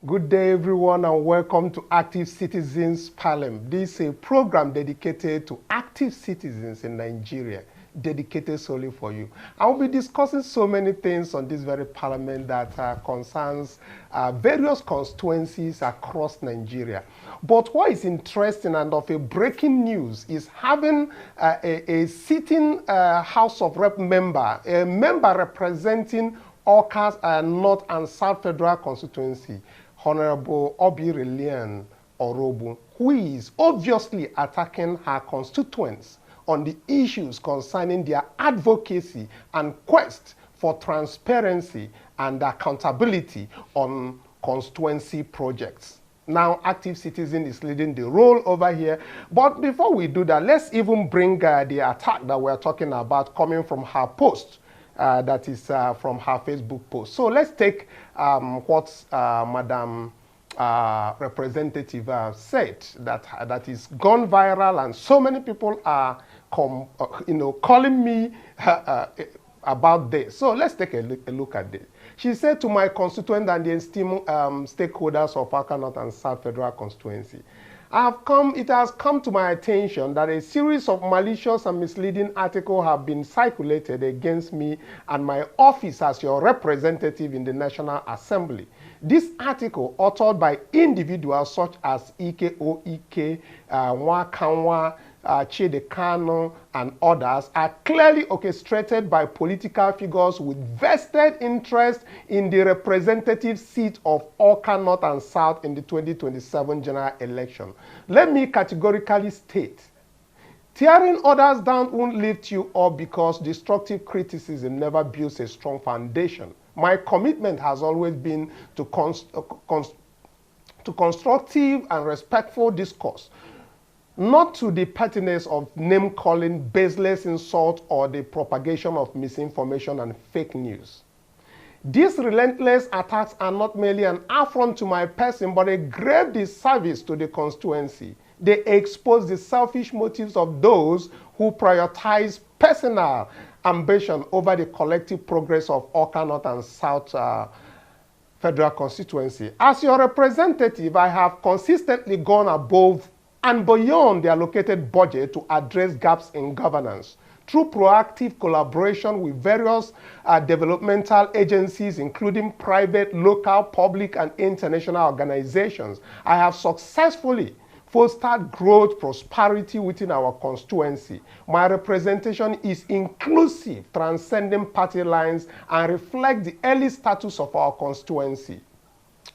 Good day, everyone, and welcome to Active Citizens Parliament. This is a program dedicated to active citizens in Nigeria, dedicated solely for you. I will be discussing so many things on this very parliament that concerns various constituencies across Nigeria. But what is interesting and of a breaking news is having a sitting House of Rep member, a member representing Awka North and South Federal Constituency, Honorable Lilian Orogbu, who is obviously attacking her constituents on the issues concerning their advocacy and quest for transparency and accountability on constituency projects. Now, Active Citizen is leading the role over here. But before we do that, let's even bring the attack that we're talking about coming from her post. That is from her Facebook post. So let's take what Madam Representative said that is gone viral, and so many people are calling me about this. So let's take a look at this. She said to my constituent and the esteemed stakeholders of Awka North and South Federal Constituency, it has come to my attention that a series of malicious and misleading articles have been circulated against me and my office as your representative in the National Assembly. This article, authored by individuals such as Ike, Nwakanwa, Chidi, Kanu, and others, are clearly orchestrated by political figures with vested interest in the representative seat of Awka North and South in the 2027 general election. Let me categorically state, tearing others down won't lift you up, because destructive criticism never builds a strong foundation. My commitment has always been to constructive and respectful discourse, not to the pettiness of name-calling, baseless insult, or the propagation of misinformation and fake news. These relentless attacks are not merely an affront to my person, but a grave disservice to the constituency. They expose the selfish motives of those who prioritize personal ambition over the collective progress of Awka North and South Federal Constituency. As your representative, I have consistently gone above and beyond the allocated budget to address gaps in governance. Through proactive collaboration with various developmental agencies, including private, local, public, and international organizations, I have successfully fostered growth, prosperity within our constituency. My representation is inclusive, transcending party lines, and reflects the early status of our constituency.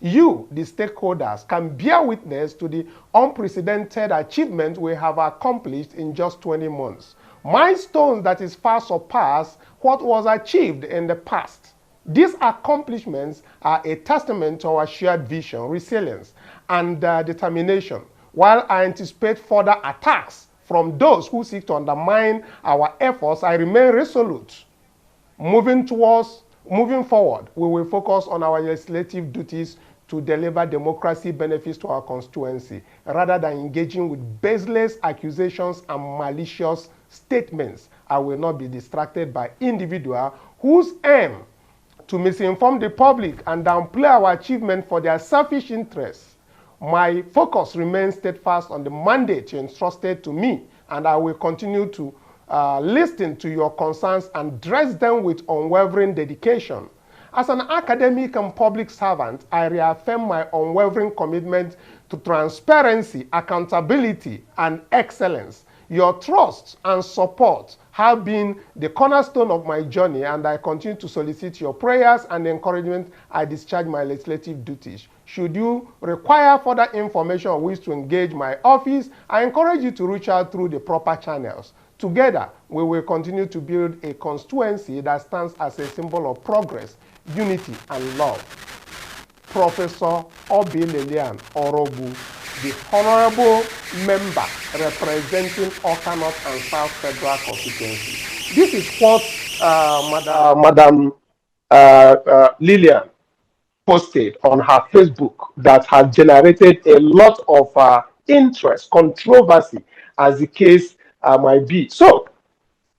You, the stakeholders, can bear witness to the unprecedented achievement we have accomplished in just 20 months. Milestones that is far surpass what was achieved in the past. These accomplishments are a testament to our shared vision, resilience, and determination. While I anticipate further attacks from those who seek to undermine our efforts, I remain resolute. Moving forward, we will focus on our legislative duties to deliver democracy benefits to our constituency, rather than engaging with baseless accusations and malicious statements. I will not be distracted by individuals whose aim to misinform the public and downplay our achievement for their selfish interests. My focus remains steadfast on the mandate entrusted to me, and I will continue to listen to your concerns and address them with unwavering dedication. As an academic and public servant, I reaffirm my unwavering commitment to transparency, accountability, and excellence. Your trust and support have been the cornerstone of my journey, and I continue to solicit your prayers and encouragement as I discharge my legislative duties. Should you require further information or wish to engage my office, I encourage you to reach out through the proper channels. Together, we will continue to build a constituency that stands as a symbol of progress, unity, and love. Professor Lilian Orogbu, the Honorable Member representing Awka North and South Federal Constituency. This is what Madam Lilian posted on her Facebook that has generated a lot of interest, controversy, as the case might be. So,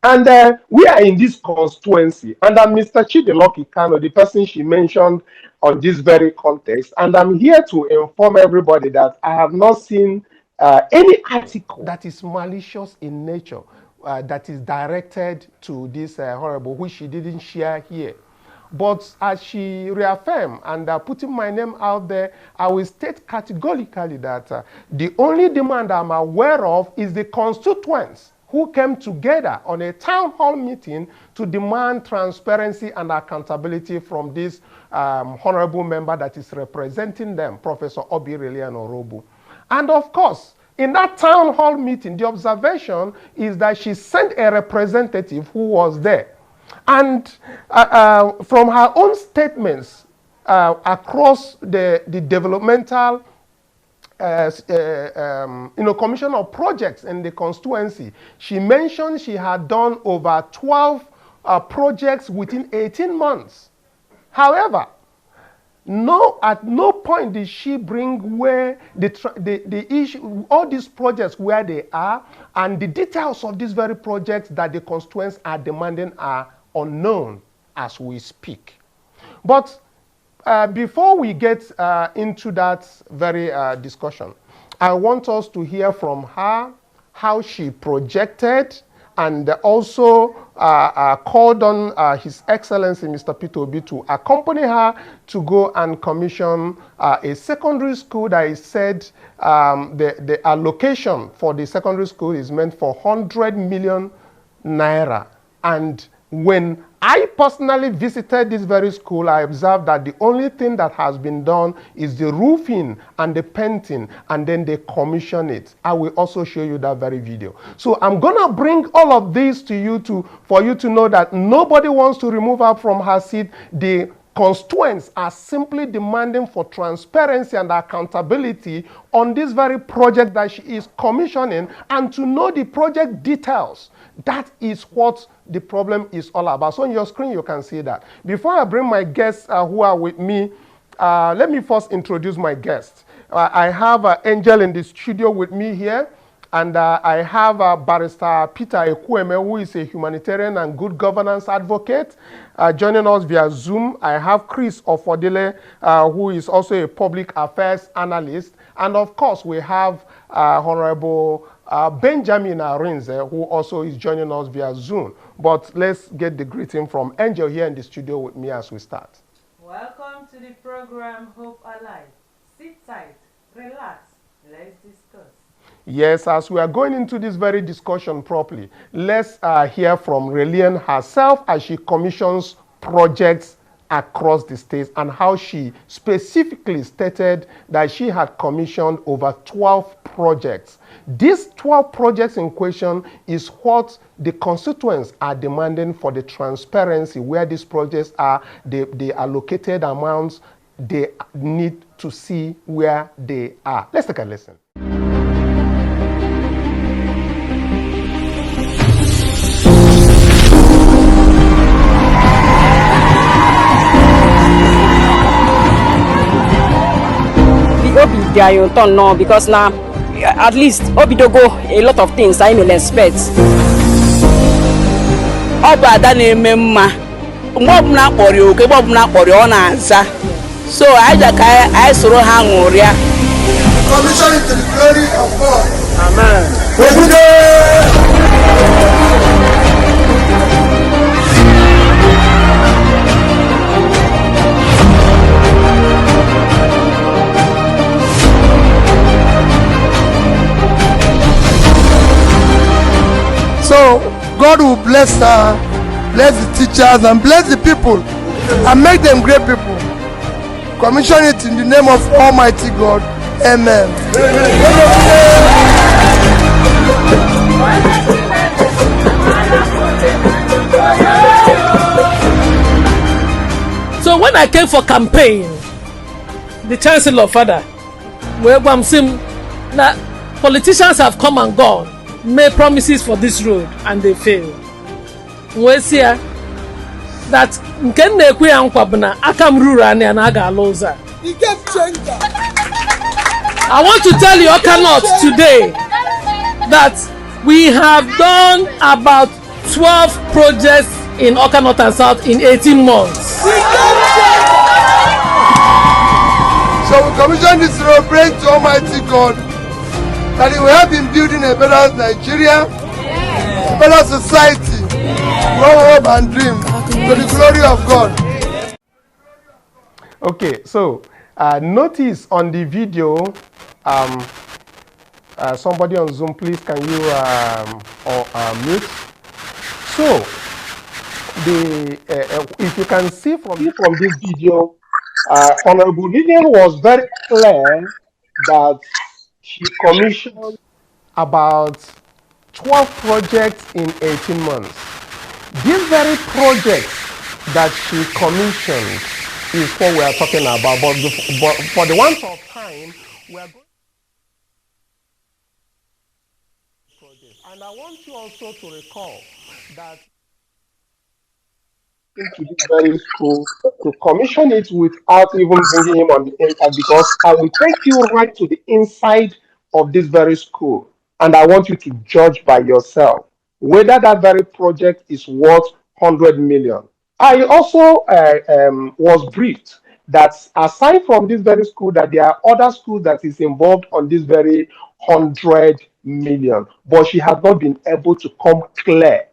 And we are in this constituency, and I'm Mr. Chidi Kanu, the person she mentioned on this very context, and I'm here to inform everybody that I have not seen any article that is malicious in nature that is directed to this horrible, which she didn't share here. But as she reaffirmed and putting my name out there, I will state categorically that the only demand I'm aware of is the constituents who came together on a town hall meeting to demand transparency and accountability from this honorable member that is representing them, Professor Lilian Orogbu. And of course, in that town hall meeting, the observation is that she sent a representative who was there. And from her own statements across the developmental commission of projects in the constituency, she mentioned she had done over 12 projects within 18 months. However, at no point did she bring where the issue, all these projects where they are, and the details of these very projects that the constituents are demanding are unknown as we speak. But before we get into that very discussion, I want us to hear from her how she projected and also called on His Excellency Mr. Peter Obi to accompany her to go and commission a secondary school that is said the allocation for the secondary school is meant for 100 million naira. And when I personally visited this very school, I observed that the only thing that has been done is the roofing and the painting, and then they commission it. I will also show you that very video. So I'm gonna bring all of this to you for you to know that nobody wants to remove her from her seat. The constituents are simply demanding for transparency and accountability on this very project that she is commissioning, and to know the project details. That is what the problem is all about. So on your screen, you can see that. Before I bring my guests who are with me, let me first introduce my guests. I have Angel in the studio with me here, and I have Barrister Peter Ekweme, who is a humanitarian and good governance advocate, joining us via Zoom. I have Chris Ofodile, who is also a public affairs analyst. And of course, we have Honorable Benjamin Arinze, who also is joining us via Zoom. But let's get the greeting from Angel here in the studio with me as we start. Welcome to the program Hope Alive. Sit tight, relax, let's discuss. Yes, as we are going into this very discussion properly, let's hear from Lilian herself as she commissions projects across the states, and how she specifically stated that she had commissioned over 12 projects. These 12 projects in question is what the constituents are demanding for the transparency where these projects are, the allocated amounts. They need to see where they are. Let's take a listen. Obi dia turn now, because now at least Obi do go a lot of things I may expect. Oba da na ememma mob na kpori oke mob na kpori ona anza. So I just I soro ha nwuria. Commission to the glory of God. Amen. So God will bless her, bless the teachers, and bless the people, and make them great people. Commission it in the name of Almighty God. Amen. So when I came for campaign, the Chancellor Father, where I'm saying that politicians have come and gone, made promises for this road, and they failed. We see that nke na-ekwe ya nkwa bụ na aka m ruru anya na aga aloza. I want to tell you, Okanot, today that we have done about 12 projects in Awka North and South in 18 months. So we commission this road, pray to Almighty God that He will help in building a better Nigeria, a better society, grow hope and dream to the glory of God. Okay, so notice on the video, somebody on Zoom, please, can you mute? So, if you can see from this video, Honorable Lilian was very clear that she commissioned about 12 projects in 18 months. These very projects that she commissioned is what we are talking about, but for the want of time, we are going to and I want you also to recall that into this very school to commission it without even bringing him on the inside, because I will take you right to the inside of this very school, and I want you to judge by yourself whether that very project is worth 100 million. I also was briefed that aside from this very school, that there are other schools that is involved on this very 100 million, but she has not been able to come clear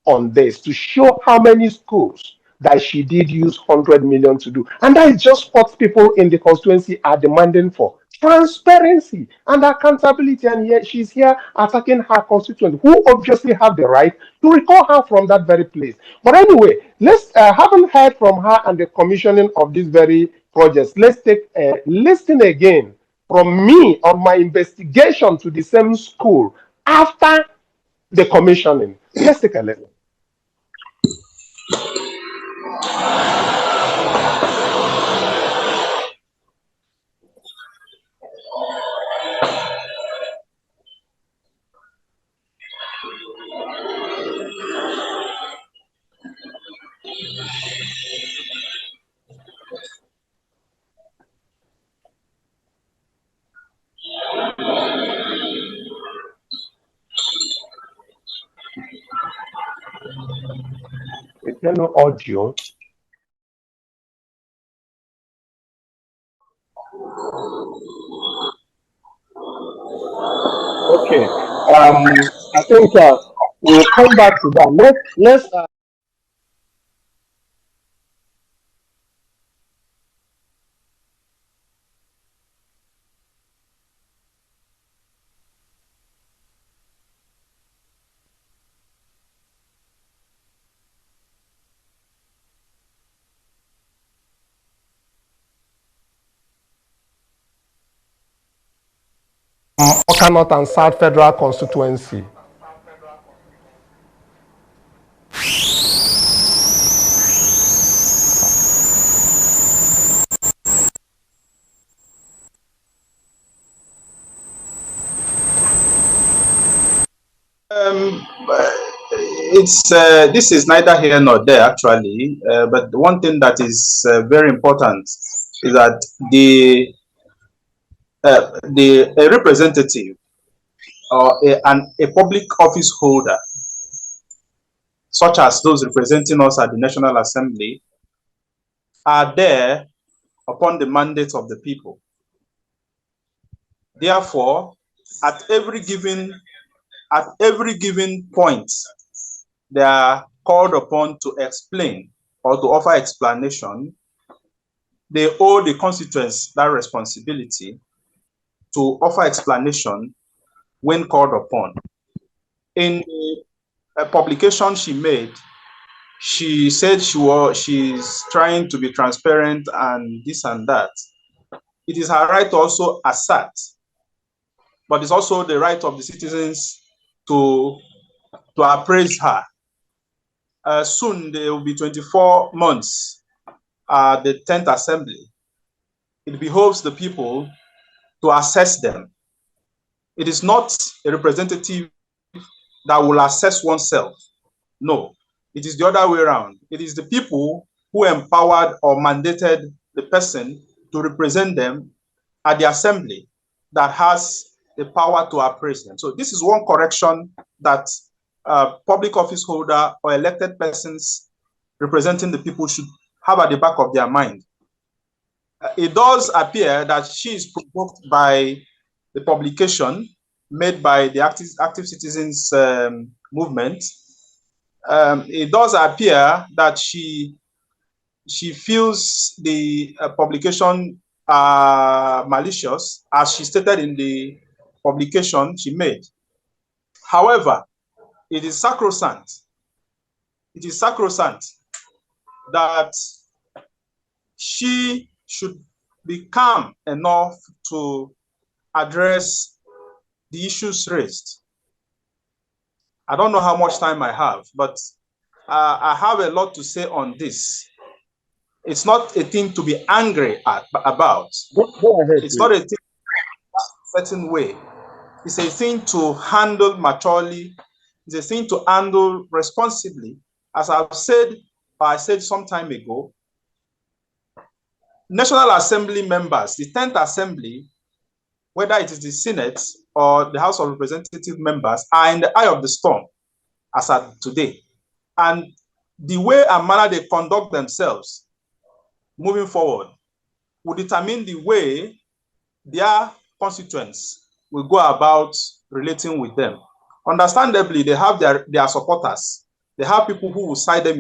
on this to show how many schools that she did use 100 million to do. And that is just what people in the constituency are demanding for: transparency and accountability. And yet she's here attacking her constituents, who obviously have the right to recall her from that very place. But anyway, let's haven't heard from her and the commissioning of these very projects. Let's take a listen again from me on my investigation to the same school after the commissioning. Let's take a listen. Is there no audio? Okay. I think we'll come back to that. Let's Awka North and South Federal Constituency. This is neither here nor there actually, but the one thing that is very important is that a representative or a public office holder, such as those representing us at the National Assembly, are there upon the mandate of the people. Therefore, at every given point, they are called upon to explain or to offer explanation. They owe the constituents that responsibility to offer explanation when called upon. In a publication she made, she said she's trying to be transparent and this and that. It is her right to also assert, but it's also the right of the citizens to appraise her. Soon there will be 24 months at the 10th Assembly. It behoves the people to assess them. It is not a representative that will assess oneself. No, it is the other way around. It is the people who empowered or mandated the person to represent them at the assembly that has the power to appraise them. So this is one correction that public office holder or elected persons representing the people should have at the back of their mind. It does appear that she is provoked by the publication made by the Active Citizens movement. It does appear that she feels the publication malicious, as she stated in the publication she made. However, it is sacrosanct. It is sacrosanct that she should be calm enough to address the issues raised. I don't know how much time I have, but I have a lot to say on this. It's not a thing to be angry about. Go ahead, it's please. not a thing a certain way. It's a thing to handle maturely. It's a thing to handle responsibly. As I said some time ago, National Assembly members, the 10th Assembly, whether it is the Senate or the House of Representative members, are in the eye of the storm as at today. And the way and manner they conduct themselves moving forward will determine the way their constituents will go about relating with them. Understandably, they have their supporters. They have people who will side them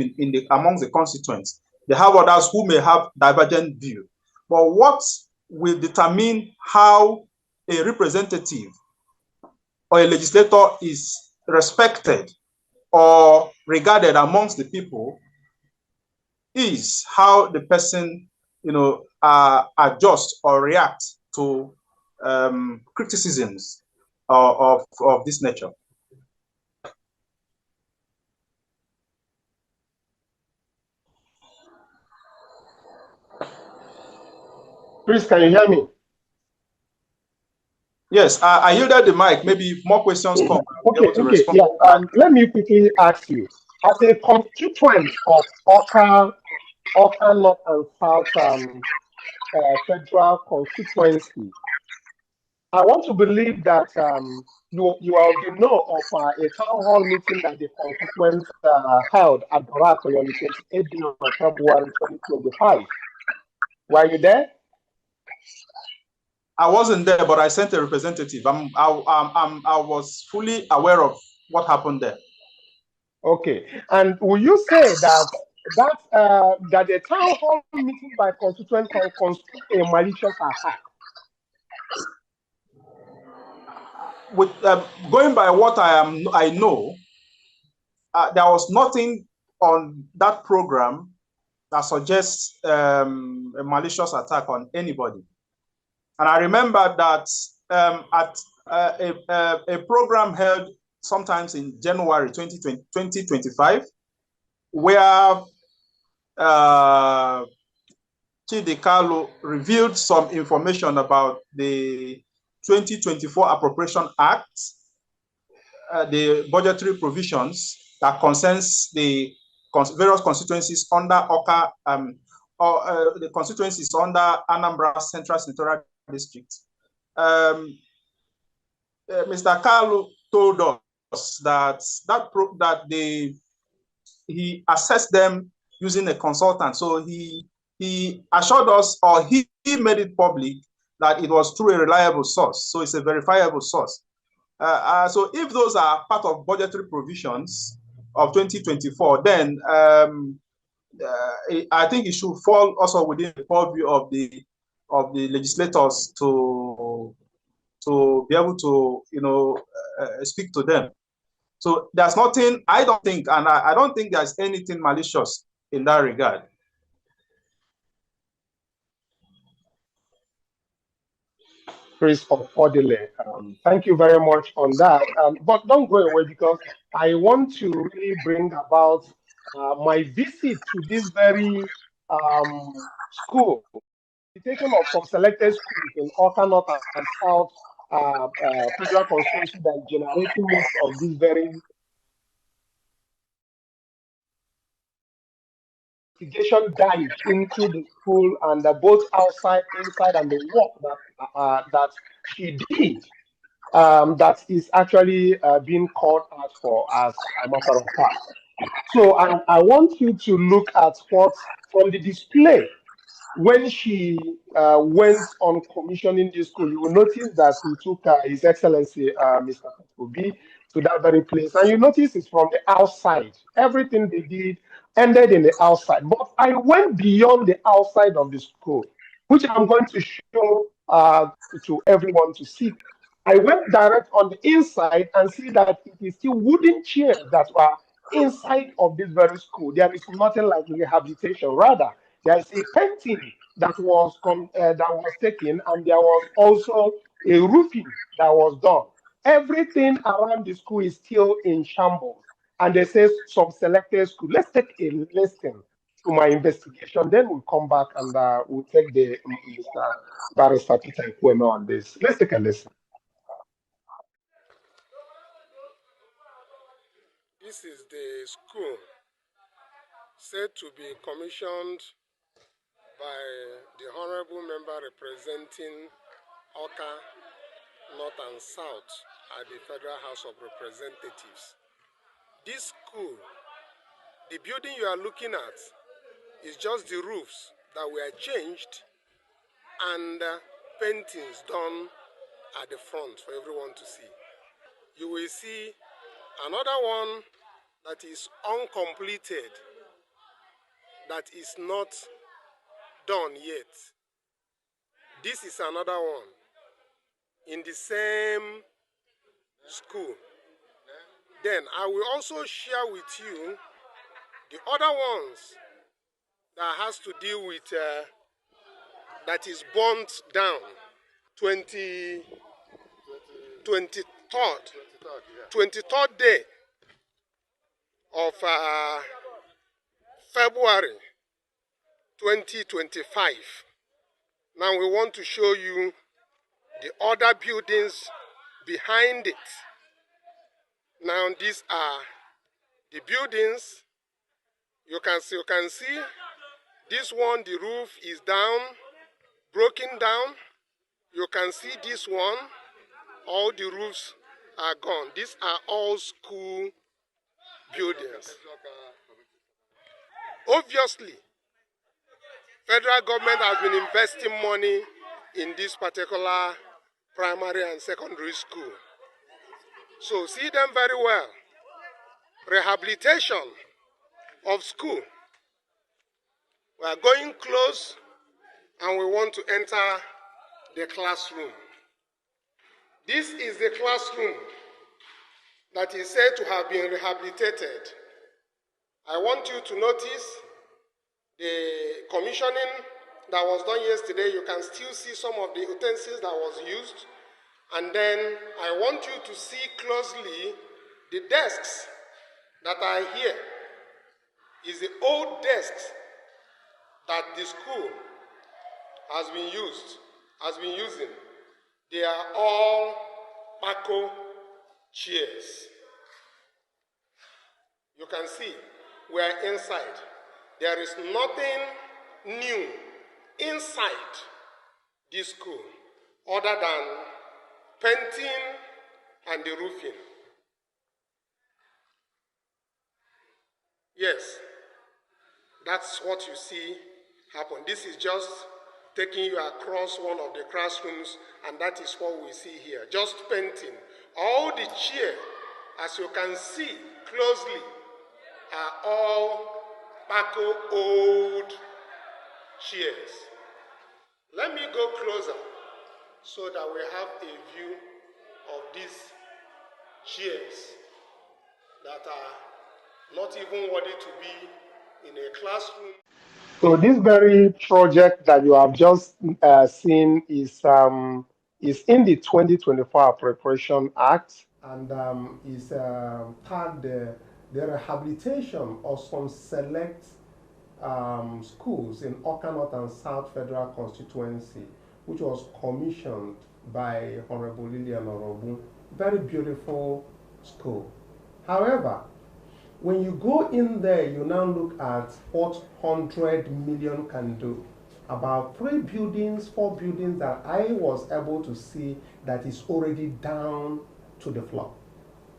amongst the constituents. They have others who may have divergent view. But what will determine how a representative or a legislator is respected or regarded amongst the people is how the person, adjust or react to criticisms of this nature. Chris, can you hear me? Yes, I yielded the mic. Maybe if more questions come, I'll be able to respond. Yeah. Let me quickly ask you, as a constituent of Awka North and South Federal constituency, I want to believe that you already know of a town hall meeting that the constituents held at Orogbu on the 28th of February 2025. Were you there? I wasn't there, but I sent a representative. I was fully aware of what happened there. Okay, and will you say that the town hall meeting by constituents can constitute a malicious attack? With going by what I know, there was nothing on that program that suggests a malicious attack on anybody. And I remember that at a program held sometimes in January 2025, where Chidi revealed some information about the 2024 Appropriation Act, the budgetary provisions that concerns the various constituencies under Awka, or the constituencies under Anambra Central Senatorial District. Mr. Kalu told us that he assessed them using a consultant. So he assured us, or he made it public, that it was through a reliable source. So it's a verifiable source. So if those are part of budgetary provisions of 2024, then I think it should fall also within the purview of the legislators to be able to speak to them. So there's nothing, I don't think, and I don't think there's anything malicious in that regard. Chris Odile, thank you very much on that. But don't go away, because I want to really bring about my visit to this very school, the taking of some selected schools in Awka North and South Federal Constituency that generating most of this very investigation dive into the school, and both outside, inside, and the work that she did. that is actually being called out for as a matter of fact. So I want you to look at what from the display when she went on commissioning this school. You will notice that he took His Excellency Mr. Obi to that very place, and you notice it's from the outside. Everything they did ended in the outside, but I went beyond the outside of the school, which I'm going to show to everyone to see. I went direct on the inside and see that it is still wooden chairs that were inside of this very school. There is nothing like rehabilitation. Rather, there is a painting that was taken, and there was also a roofing that was done. Everything around the school is still in shambles, and they say some selected school. Let's take a listen to my investigation. Then we'll come back and we'll take the Mr. Barrister Peter Kweme on this. Let's take a listen. This is the school said to be commissioned by the honorable member representing Oka North and South at the Federal House of Representatives. This school, the building you are looking at, is just the roofs that were changed and paintings done at the front for everyone to see. You will see another one that is uncompleted, that is not done yet. This is another one in the same school. Then I will also share with you the other ones that has to deal with that is burnt down. 23rd day of February 2025. Now we want to show you the other buildings behind it. Now these are the buildings. You can see this one, the roof is down, broken down. You can see this one, all the roofs are gone. These are all school buildings. Obviously, federal government has been investing money in this particular primary and secondary school. So see them very well. Rehabilitation of school. We are going close and we want to enter the classroom. This is the classroom that is said to have been rehabilitated. I want you to notice the commissioning that was done yesterday. You can still see some of the utensils that was used. And then I want you to see closely the desks that are here. Is the old desks that the school has been using. They are all Paco chairs. You can see we are inside. There is nothing new inside this school other than painting and the roofing. Yes, that's what you see happen. This is just taking you across one of the classrooms, and that is what we see here. Just painting. All the chairs, as you can see closely, are all Paco old chairs. Let me go closer so that we have a view of these chairs that are not even worthy to be in a classroom. So this very project that you have just seen is in the 2024 Appropriation Act, and is tagged the rehabilitation of some select schools in Oka North and South Federal Constituency, which was commissioned by Honorable Lilian Orogbu. Very beautiful school. However, when you go in there, you now look at what 100 million can do. about 3 buildings, 4 buildings that I was able to see that is already down to the floor.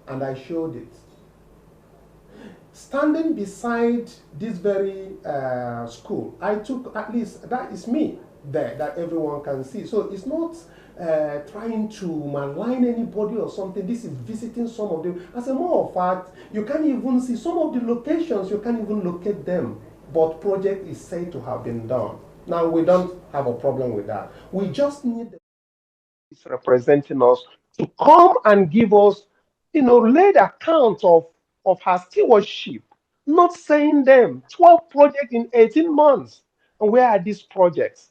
And I showed it. Standing beside this very school, I took, at least that is me there, that everyone can see. So it's not trying to malign anybody or something. This is visiting some of them. As a matter of fact, you can't even see some of the locations, you can't even locate them. But project is said to have been done. Now, we don't have a problem with that. We just need the representing us to come and give us, laid account of her stewardship, not saying them 12 projects in 18 months. And where are these projects?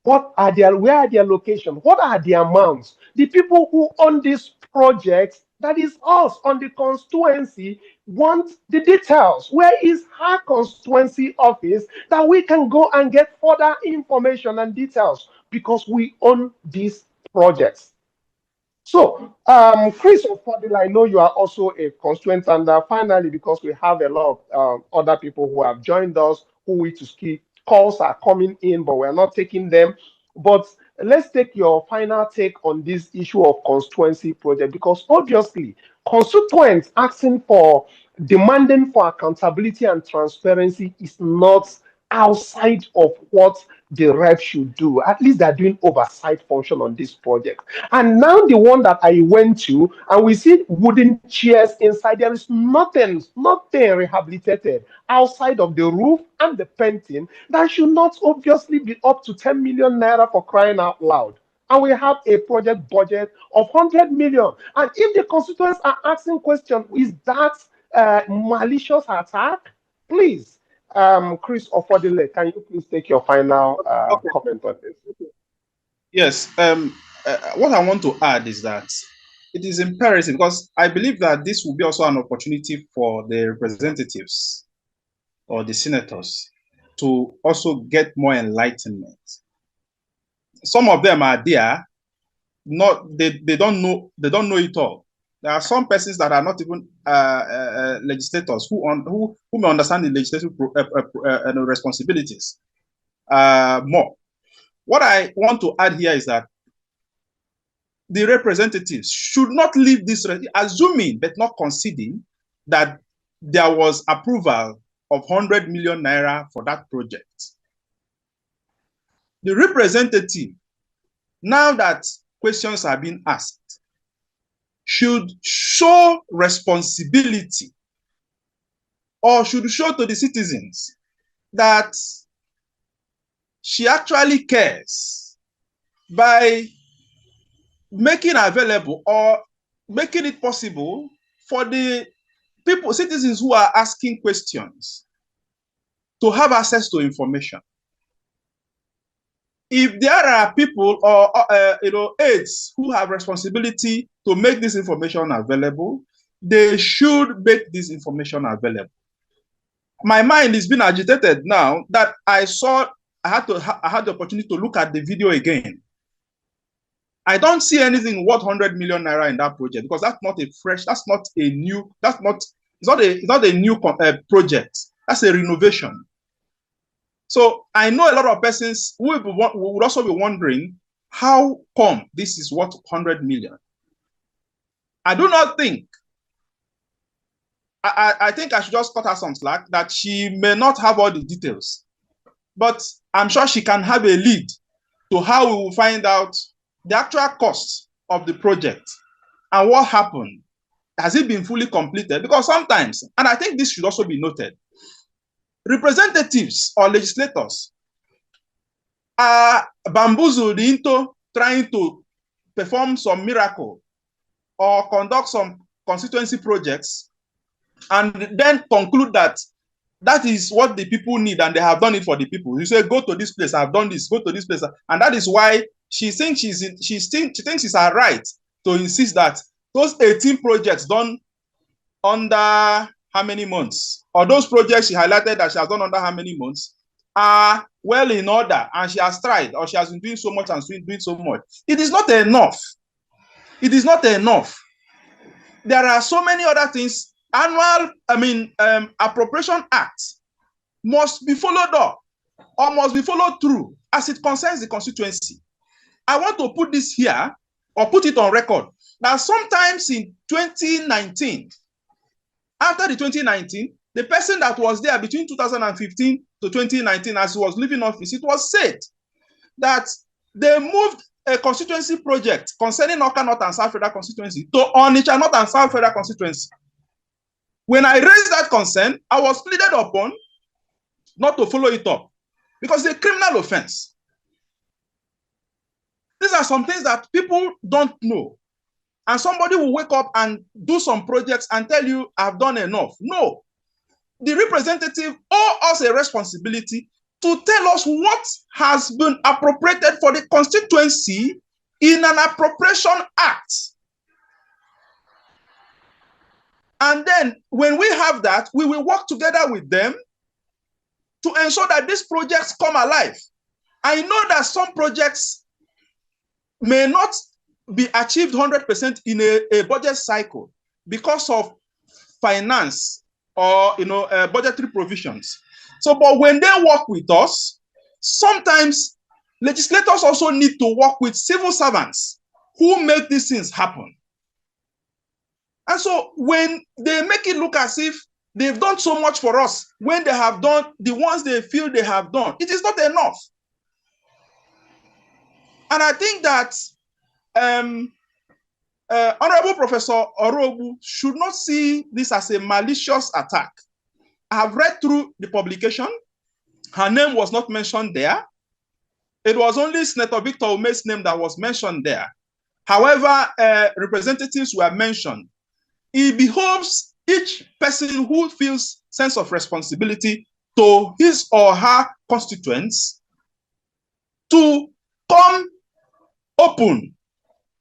Where are their locations? What are the amounts? The people who own these projects, that is us on the constituency, want the details. Where is her constituency office that we can go and get further information and details, because we own these projects? So, Chris Ofodila, I know you are also a constituent, and finally, because we have a lot of other people who have joined us who wish to speak, calls are coming in, but we're not taking them. But let's take your final take on this issue of constituency project, because obviously, constituents asking for, demanding for accountability and transparency is not outside of what the rep should do. At least they're doing oversight function on this project. And now the one that I went to, and we see wooden chairs inside, there is nothing rehabilitated outside of the roof and the painting. That should not obviously be up to 10 million naira, for crying out loud. And we have a project budget of 100 million. And if the constituents are asking questions, is that malicious attack? Please, Chris Ofodile, can you please take your final comment on this? Yes. What I want to add is that it is imperative, because I believe that this will be also an opportunity for the representatives or the senators to also get more enlightenment. Some of them are there, they don't know it all. There are some persons that are not even legislators who may understand the legislative responsibilities more. What I want to add here is that the representatives should not leave this, assuming but not conceding that there was approval of 100 million naira for that project. The representative, now that questions are being asked, should show responsibility, or should show to the citizens that she actually cares by making available or making it possible for the citizens who are asking questions, to have access to information. If there are people or aides who have responsibility to make this information available, they should make this information available. My mind is being agitated now that I had the opportunity to look at the video again. I don't see anything worth 100 million naira in that project, because that's not a new project. That's a renovation. So I know a lot of persons who would also be wondering, how come this is worth 100 million? I do not think, I think I should just cut her some slack, that she may not have all the details, but I'm sure she can have a lead to how we will find out the actual cost of the project and what happened. Has it been fully completed? Because sometimes, and I think this should also be noted, representatives or legislators are bamboozled into trying to perform some miracle or conduct some constituency projects, and then conclude that that is what the people need and they have done it for the people. You say, go to this place, I've done this, go to this place. And that is why she thinks she thinks it's her right to insist that those 18 projects done under how many months, or those projects she highlighted that she has done under how many months, are well in order, and she has tried, or she has been doing so much and doing so much. It is not enough. It is not enough. There are so many other things. Appropriation Act must be followed up. or must be followed through as it concerns the constituency. I want to put this here, or put it on record, that sometimes in 2019, after the 2019, the person that was there between 2015 to 2019 as he was leaving office, it was said that they moved a constituency project concerning Awka North and South Federal constituency to Onitsha North and South Federal constituency. When I raised that concern, I was pleaded upon not to follow it up because it's a criminal offense. These are some things that people don't know. And somebody will wake up and do some projects and tell you, I've done enough. No. The representative owe us a responsibility to tell us what has been appropriated for the constituency in an appropriation act. And then when we have that, we will work together with them to ensure that these projects come alive. I know that some projects may not be achieved 100% in a budget cycle because of finance or budgetary provisions. So, but when they work with us, sometimes legislators also need to work with civil servants who make these things happen. And so when they make it look as if they've done so much for us, when they have done the ones they feel they have done, it is not enough. And I think that Honorable Professor Orogbu should not see this as a malicious attack. I have read through the publication. Her name was not mentioned there. It was only Senator Victor Ume's name that was mentioned there. However, representatives were mentioned. It behoves each person who feels sense of responsibility to his or her constituents to come open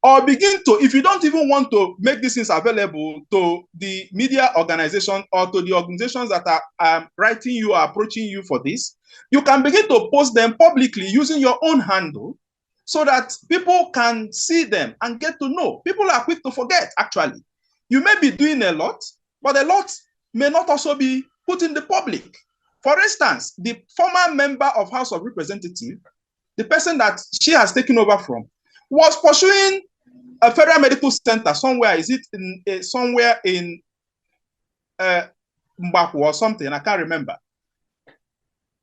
or begin to, if you don't even want to make these things available to the media organization or to the organizations that are writing you or approaching you for this, you can begin to post them publicly using your own handle so that people can see them and get to know. People are quick to forget, actually. You may be doing a lot, but a lot may not also be put in the public. For instance, the former member of House of Representatives, the person that she has taken over from, was pursuing a federal medical center somewhere. Is it in somewhere in Mbaku or something? I can't remember.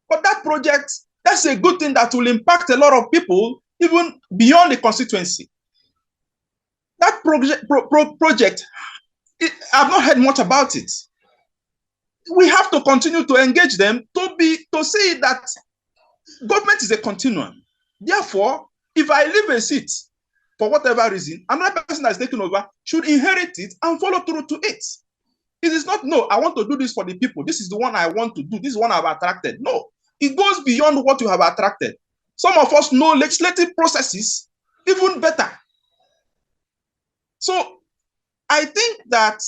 But that project, that's a good thing that will impact a lot of people, even beyond the constituency. That project, I've not heard much about it. We have to continue to engage them to see that government is a continuum. Therefore, if I leave a seat for whatever reason, another person that is taking over should inherit it and follow through to it. It is not, no, I want to do this for the people. This is the one I want to do. This is one I've attracted. No, it goes beyond what you have attracted. Some of us know legislative processes even better. So I think that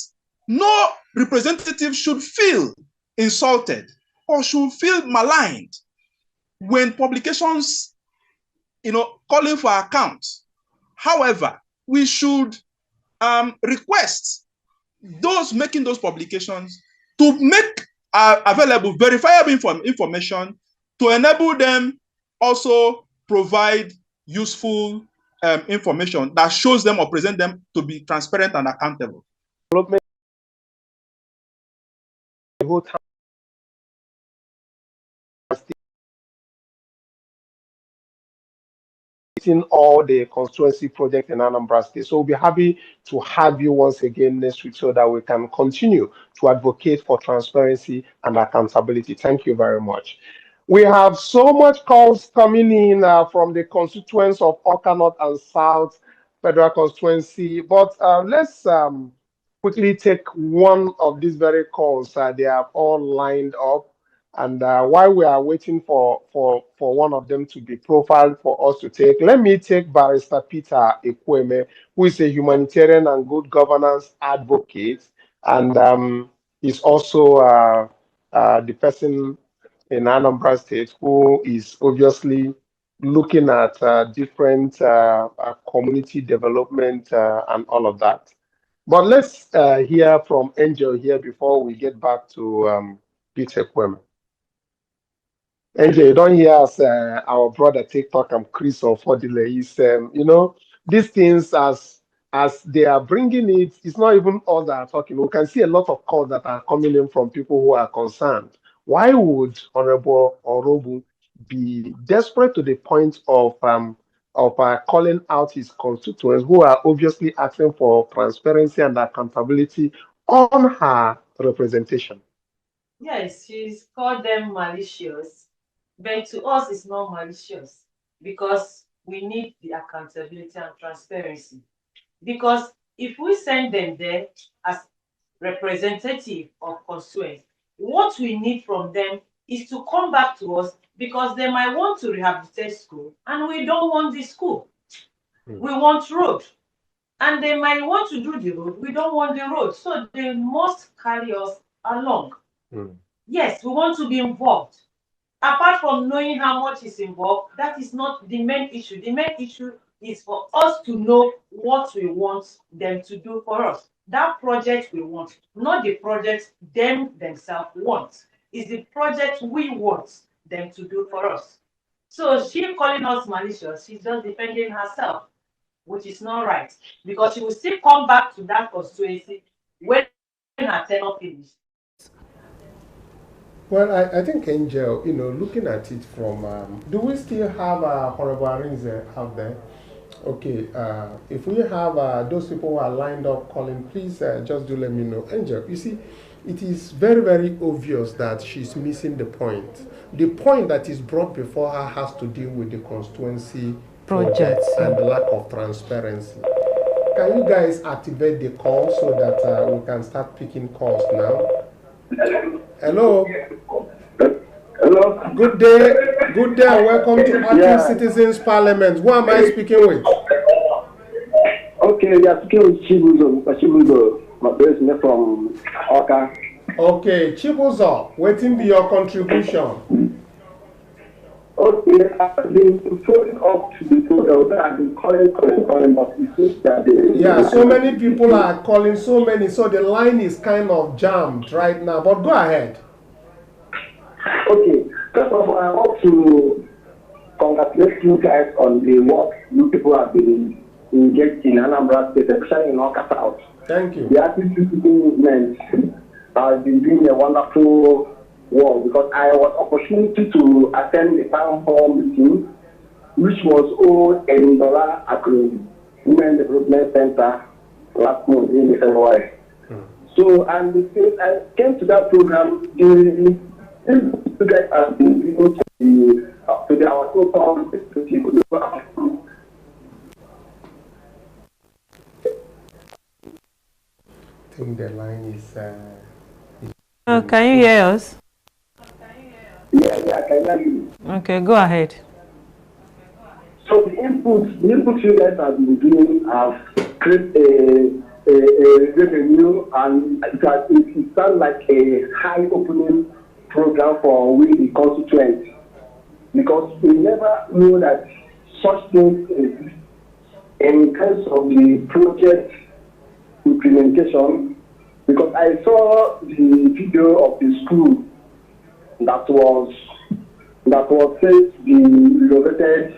no representative should feel insulted or should feel maligned when publications, calling for accounts. However, we should request those making those publications to make available verifiable information to enable them also provide useful information that shows them or present them to be transparent and accountable. All the constituency projects in Anambra State. So we'll be happy to have you once again next week so that we can continue to advocate for transparency and accountability. Thank you very much. We have so much calls coming in from the constituents of Awka North and South Federal Constituency, but let's quickly take one of these very calls. They are all lined up. And while we are waiting for one of them to be profiled for us to take, let me take Barrister Peter Ekweme, who is a humanitarian and good governance advocate, and is also the person in Anambra State who is obviously looking at different community development and all of that. But let's hear from Angel here before we get back to Peter Ekweme. NJ, you don't hear us, our brother TikTok and Chris or Fodile. Is these things as they are bringing it, it's not even all that are talking. We can see a lot of calls that are coming in from people who are concerned. Why would Honorable Orogbu be desperate to the point of calling out his constituents who are obviously asking for transparency and accountability on her representation? Yes, she's called them malicious, but to us it's not malicious because we need the accountability and transparency. Because if we send them there as representative of constituents, what we need from them is to come back to us because they might want to rehabilitate school and we don't want the school. We want road. And they might want to do the road. We don't want the road. So they must carry us along. Yes, we want to be involved. Apart from knowing how much is involved, that is not the main issue. The main issue is for us to know what we want them to do for us. That project we want, not the project them themselves want. It's the project we want them to do for us. So she calling us malicious, she's just defending herself, which is not right. Because she will still come back to that constituency when her tenure finishes. Well, I think, Angel, looking at it from, do we still have Honorable Arinze out there? Okay, if we have those people who are lined up calling, please just do let me know. Angel, you see, it is very, very obvious that she's missing the point. The point that is brought before her has to deal with the constituency projects and the lack of transparency. Can you guys activate the call so that we can start picking calls now? Hello. Hello. Good day and welcome to Active Citizens Parliament. Who am I speaking with? Okay, you are speaking with Chibuzo. My person from Oka. Okay, Chibuzo, waiting be your contribution. Okay, I've been following up to the program. I've been calling, but it seems that yeah, so many people are calling, so the line is kind of jammed right now, but go ahead. Okay, first of all, I want to congratulate you guys on the work you people have been engaged in Anambra State, especially in Oka South. Thank you. The Active Citizen movement has been doing a wonderful work because I was opportunity to attend the town hall meeting, which was held in Dola Akron Women Development Center last month in February. So, and I came to that program. You guys have been able to our total I think the line is. Can you hear us? Yeah, I can hear you. Okay, go ahead. So the inputs you guys have been doing have created a revenue, and it sounds like a high opening program for we the constituents, because we never know that such things exist in terms of the project implementation. Because I saw the video of the school that was said to be renovated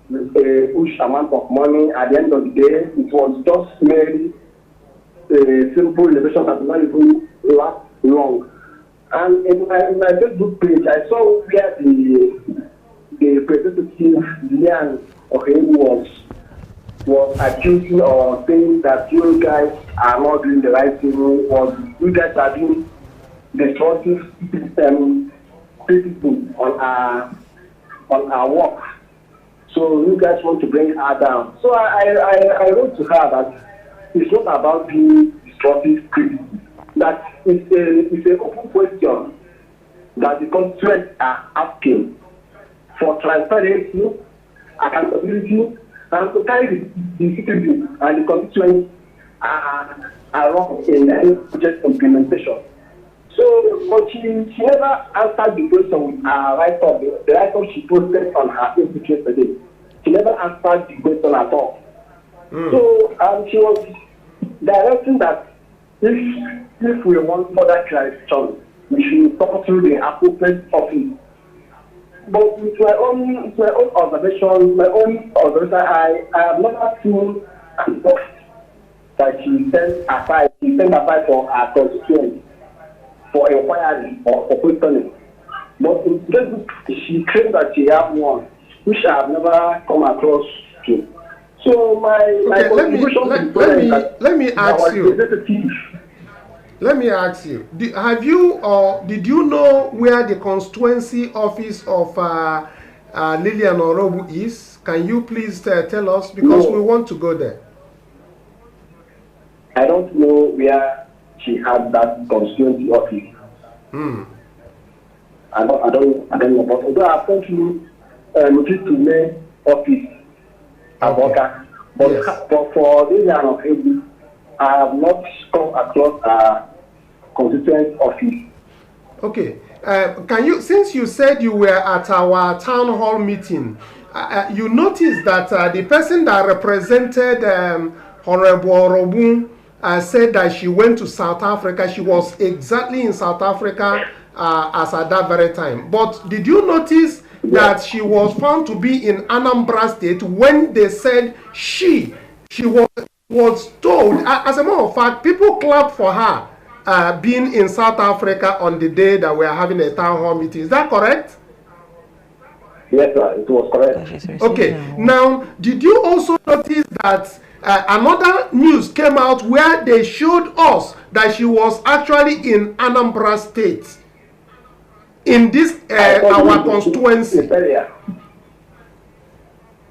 with a huge amount of money. At the end of the day, it was just merely a simple renovation that did not even last long. And in my Facebook page, I saw where the representative Lilian was accusing or saying that you guys are not doing the right thing, or you guys are doing destructive criticism on our work. So you guys want to bring her down. So I wrote to her that it's not about being destructive criticism. That it's an open question that the constituents are asking for transparency, accountability, and to carry the citizens and the constituents along in any project implementation. So, but she never answered the question with her write-up, the write-up she posted on her Facebook yesterday. She never answered the question at all. So, she was directing that if we want further clarification, we should talk through the appropriate office But with my own observation, I have never seen an office that she sent aside for our constituents for inquiry or for questioning. But she claimed that she have one, which I have never come across to. So my contribution let me ask you. Let me ask you. Have you or did you know where the constituency office of Lilian Orogbu is? Can you please tell us, because we want to go there? I don't know where she had that constituency office. I don't know. But although I've gone to to main office at Boka, but yes. for this year of April, I have not come across a constituent office. Okay. Can you, since you said you were at our town hall meeting, you noticed that the person that represented Honorable Orogbu said that she went to South Africa. She was exactly in South Africa as at that very time. But did you notice that she was found to be in Anambra State when they said she was told? As a matter of fact, people clapped for her being in South Africa on the day that we are having a town hall meeting. Is that correct? Yes, sir, it was correct. Okay. Now, did you also notice that another news came out where they showed us that she was actually in Anambra State in this our constituency?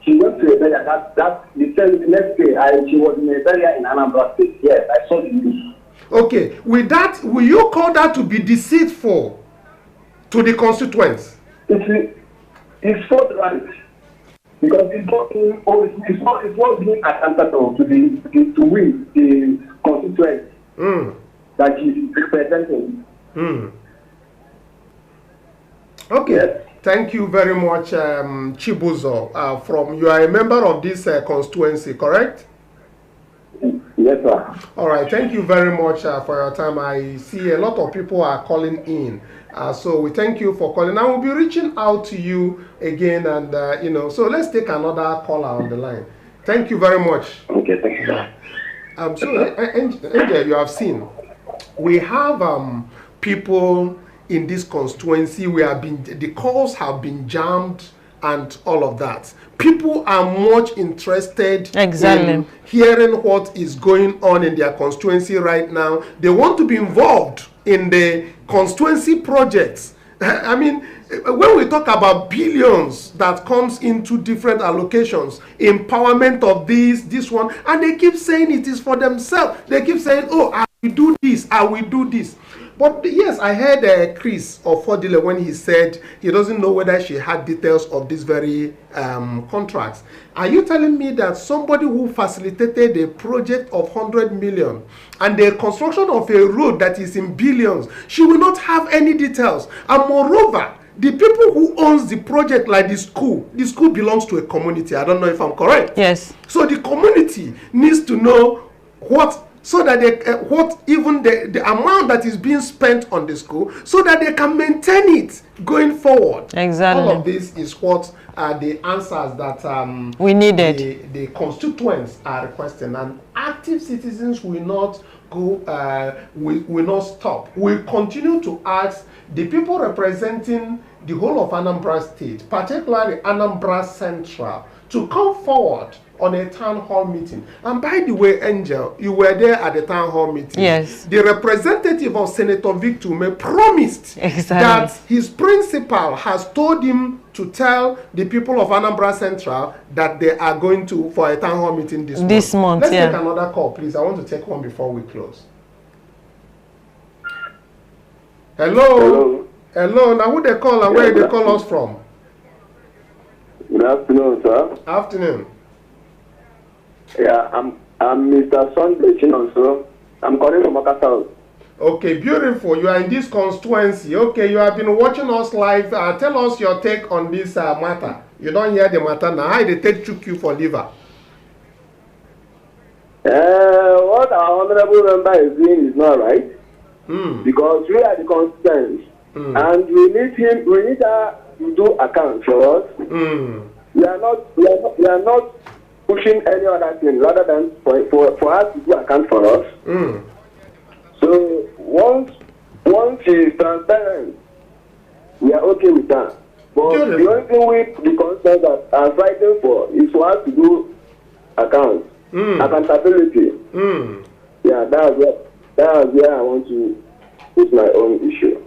She went to Iberia. That the next day, she was in Iberia in Anambra State. Yes, I saw the news. Okay, with that, will you call that to be deceitful to the constituents? It's not right, because it's not being accountable to win the constituents that she's representing. Okay, yes. Thank you very much, Chibuzo. From you are a member of this constituency, correct? Yes, sir. All right, thank you very much for your time. I see a lot of people are calling in. So we thank you for calling. I will be reaching out to you again, and so let's take another caller on the line. Thank you very much. Okay, thank you. So Angel, you have seen, we have people in this constituency. The calls have been jammed and all of that. People are much interested in hearing what is going on in their constituency right now. They want to be involved in the constituency projects. I mean, when we talk about billions that comes into different allocations, empowerment of this one, and they keep saying it is for themselves. They keep saying, oh, I will do this, I will do this. But yes, I heard Chris of Fodile when he said he doesn't know whether she had details of these very contracts. Are you telling me that somebody who facilitated a project of 100 million and the construction of a road that is in billions, she will not have any details? And moreover, the people who owns the project, like the school belongs to a community. I don't know if I'm correct. Yes. So the community needs to know what, so that they what even the amount that is being spent on the school, so that they can maintain it going forward. Exactly. All of this is what the answers that we needed. The constituents are requesting, and active citizens will not go. Will not stop. We'll continue to ask the people representing the whole of Anambra State, particularly Anambra Central, to come forward on a town hall meeting. And by the way, Angel, you were there at the town hall meeting. Yes. The representative of Senator Victor Ume promised that his principal has told him to tell the people of Anambra Central that they are going to for a town hall meeting this month. Let's take another call, please. I want to take one before we close. Hello. Hello. Now who they call and where they call us from? Good afternoon, sir. Afternoon. Yeah, I'm Mr. Sunday Chinonso. I'm calling from Okasa. Okay, beautiful. You are in this constituency. Okay, you have been watching us live. Tell us your take on this matter. You don't hear the matter now. How they take you for liver? What our honorable member is doing is not right. Because we are the constituents, and we need him. We need her to do account for us. We are not pushing any other thing rather than for us to do account for us. So once she is transparent, we are okay with that. But the only thing the concerns that are fighting for is for us to do account, accountability. Yeah, that's where I want to put my own issue.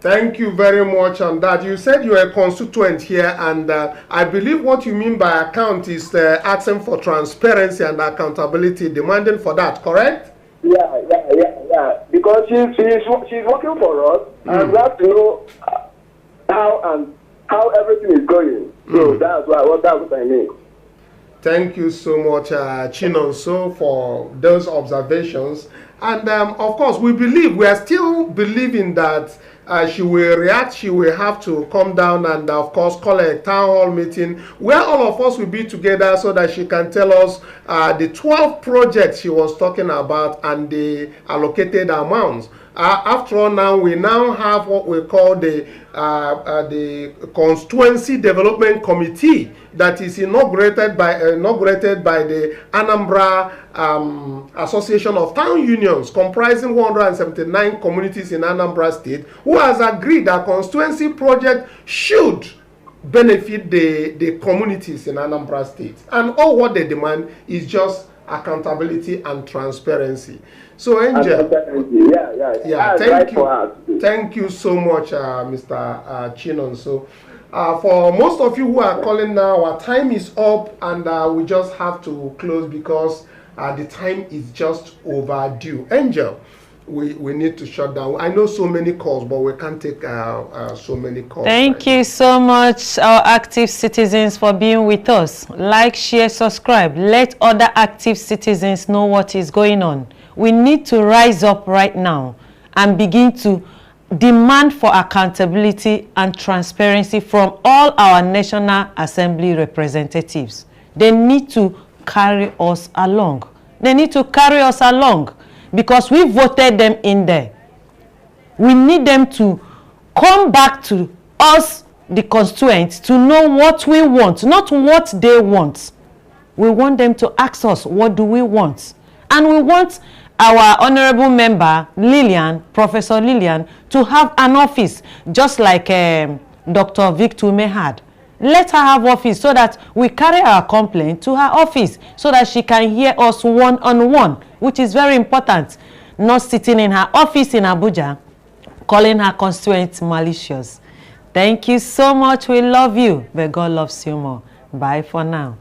Thank you very much on that. You said you are a constituent here, and I believe what you mean by account is asking for transparency and accountability, demanding for that, correct? Yeah. Because she's working for us, and we have to know how everything is going. So that's what I mean. Thank you so much, Chinonso, for those observations. And of course, we are still believing that she will react. She will have to come down and, of course, call a town hall meeting where all of us will be together so that she can tell us the 12 projects she was talking about and the allocated amounts. After all, now we have what we call the Constituency Development Committee that is inaugurated by the Anambra Association of Town Unions, comprising 179 communities in Anambra State, who has agreed that constituency project should benefit the communities in Anambra State. And all what they demand is just accountability and transparency. So, Angel, thank you so much, Mr. Chinonso. For most of you who are calling now, our time is up, and we just have to close because the time is just overdue. Angel, we need to shut down. I know so many calls, but we can't take so many calls. Thank you so much, our active citizens, for being with us. Like, share, subscribe. Let other active citizens know what is going on. We need to rise up right now and begin to demand for accountability and transparency from all our National Assembly representatives. They need to carry us along. They need to carry us along because we voted them in there. We need them to come back to us, the constituents, to know what we want, not what they want. We want them to ask us, what do we want? And we want our honorable member, Lilian, Professor Lilian, to have an office, just like Dr. Victor May had. Let her have office so that we carry our complaint to her office so that she can hear us one-on-one, which is very important. Not sitting in her office in Abuja, calling her constituents malicious. Thank you so much. We love you, but God loves you more. Bye for now.